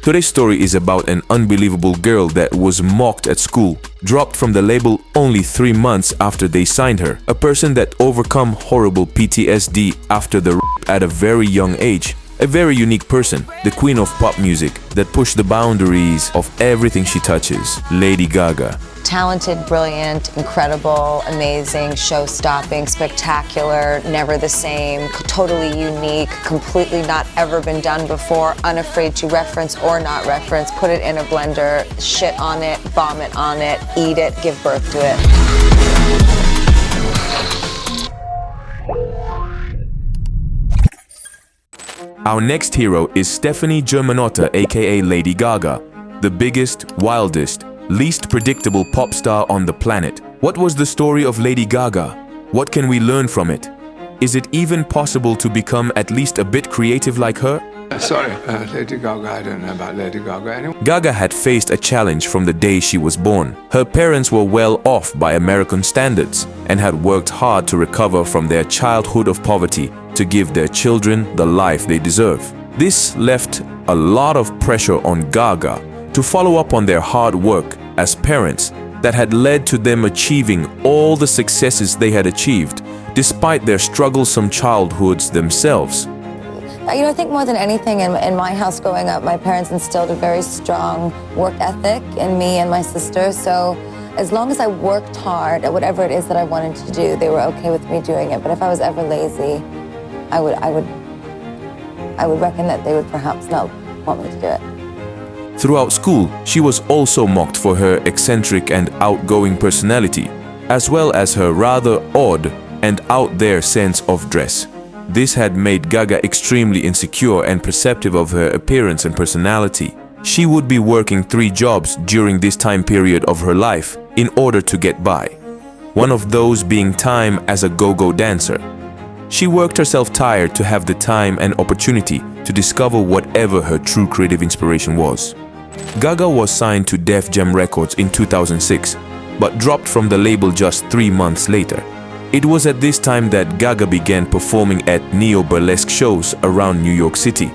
Today's story is about an unbelievable girl that was mocked at school, dropped from the label only 3 months after they signed her, a person that overcome horrible PTSD after the at a very young age, a very unique person, the queen of pop music that pushed the boundaries of everything she touches, Lady Gaga. Talented, brilliant, incredible, amazing, show-stopping, spectacular, never the same, totally unique, completely not ever been done before, unafraid to reference or not reference, put it in a blender, shit on it, vomit on it, eat it, give birth to it. Our next hero is Stefani Germanotta, aka Lady Gaga, the biggest, wildest, least predictable pop star on the planet. What was the story of Lady Gaga? What can we learn from it? Is it even possible to become at least a bit creative like her? Sorry, Lady Gaga, I don't know about Lady Gaga anyway. Gaga had faced a challenge from the day she was born. Her parents were well off by American standards and had worked hard to recover from their childhood of poverty to give their children the life they deserve. This left a lot of pressure on Gaga to follow up on their hard work as parents that had led to them achieving all the successes they had achieved, despite their strugglesome childhoods themselves. I think more than anything in my house growing up, my parents instilled a very strong work ethic in me and my sister. So as long as I worked hard at whatever it is that I wanted to do, they were okay with me doing it. But if I was ever lazy, I would reckon that they would perhaps not want me to do it. Throughout school, she was also mocked for her eccentric and outgoing personality, as well as her rather odd and out-there sense of dress. This had made Gaga extremely insecure and perceptive of her appearance and personality. She would be working 3 jobs during this time period of her life in order to get by. One of those being time as a go-go dancer. She worked herself tired to have the time and opportunity to discover whatever her true creative inspiration was. Gaga was signed to Def Jam Records in 2006, but dropped from the label just 3 months later. It was at this time that Gaga began performing at neo-burlesque shows around New York City,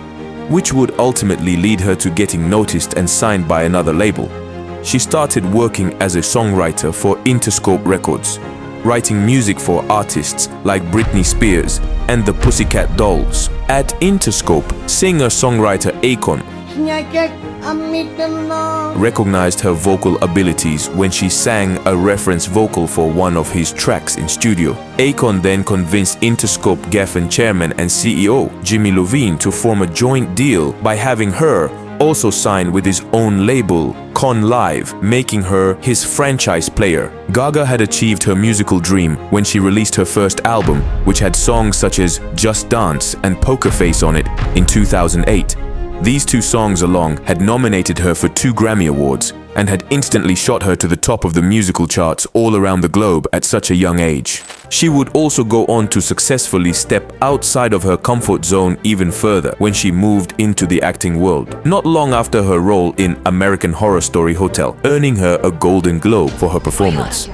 which would ultimately lead her to getting noticed and signed by another label. She started working as a songwriter for Interscope Records, writing music for artists like Britney Spears and the Pussycat Dolls. At Interscope, singer-songwriter Akon recognized her vocal abilities when she sang a reference vocal for one of his tracks in studio. Akon then convinced Interscope Geffen chairman and CEO Jimmy Iovine to form a joint deal by having her also signed with his own label, Con Live, making her his franchise player. Gaga had achieved her musical dream when she released her first album, which had songs such as Just Dance and Poker Face on it in 2008. These 2 songs alone had nominated her for 2 Grammy Awards and had instantly shot her to the top of the musical charts all around the globe at such a young age. She would also go on to successfully step outside of her comfort zone even further when she moved into the acting world, not long after her role in American Horror Story Hotel, earning her a Golden Globe for her performance.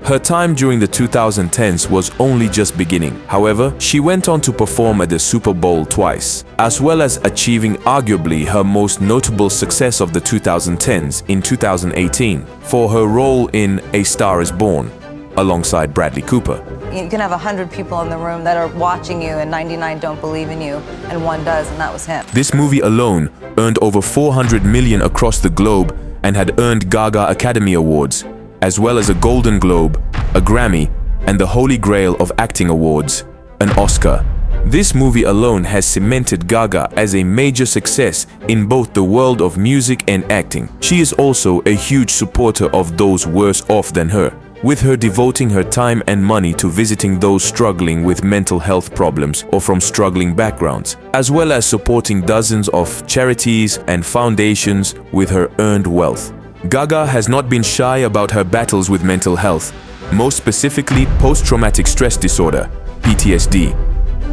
Her time during the 2010s was only just beginning. However, she went on to perform at the Super Bowl twice, as well as achieving arguably her most notable success of the 2010s in 2018 for her role in A Star Is Born, alongside Bradley Cooper. You can have 100 people in the room that are watching you and 99 don't believe in you, and 1 does, and that was him. This movie alone earned over 400 million across the globe and had earned Gaga Academy Awards, as well as a Golden Globe, a Grammy, and the Holy Grail of Acting Awards, an Oscar. This movie alone has cemented Gaga as a major success in both the world of music and acting. She is also a huge supporter of those worse off than her, with her devoting her time and money to visiting those struggling with mental health problems or from struggling backgrounds, as well as supporting dozens of charities and foundations with her earned wealth. Gaga has not been shy about her battles with mental health, most specifically post-traumatic stress disorder, PTSD,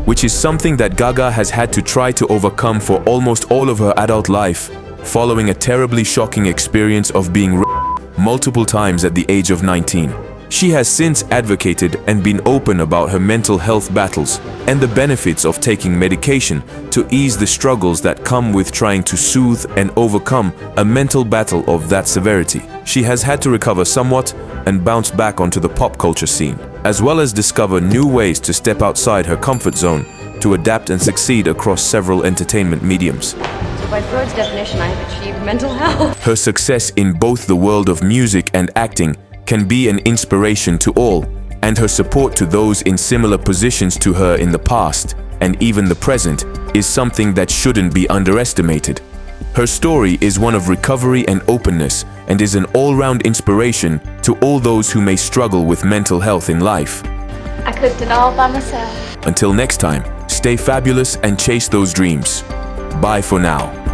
which is something that Gaga has had to try to overcome for almost all of her adult life, following a terribly shocking experience of being raped multiple times at the age of 19. She has since advocated and been open about her mental health battles and the benefits of taking medication to ease the struggles that come with trying to soothe and overcome a mental battle of that severity. She has had to recover somewhat and bounce back onto the pop culture scene, as well as discover new ways to step outside her comfort zone to adapt and succeed across several entertainment mediums. So by Freud's definition, I have achieved mental health. Her success in both the world of music and acting can be an inspiration to all, and her support to those in similar positions to her in the past and even the present is something that shouldn't be underestimated. Her story is one of recovery and openness and is an all-round inspiration to all those who may struggle with mental health in life. I cooked it all by myself. Until next time, stay fabulous and chase those dreams. Bye for now.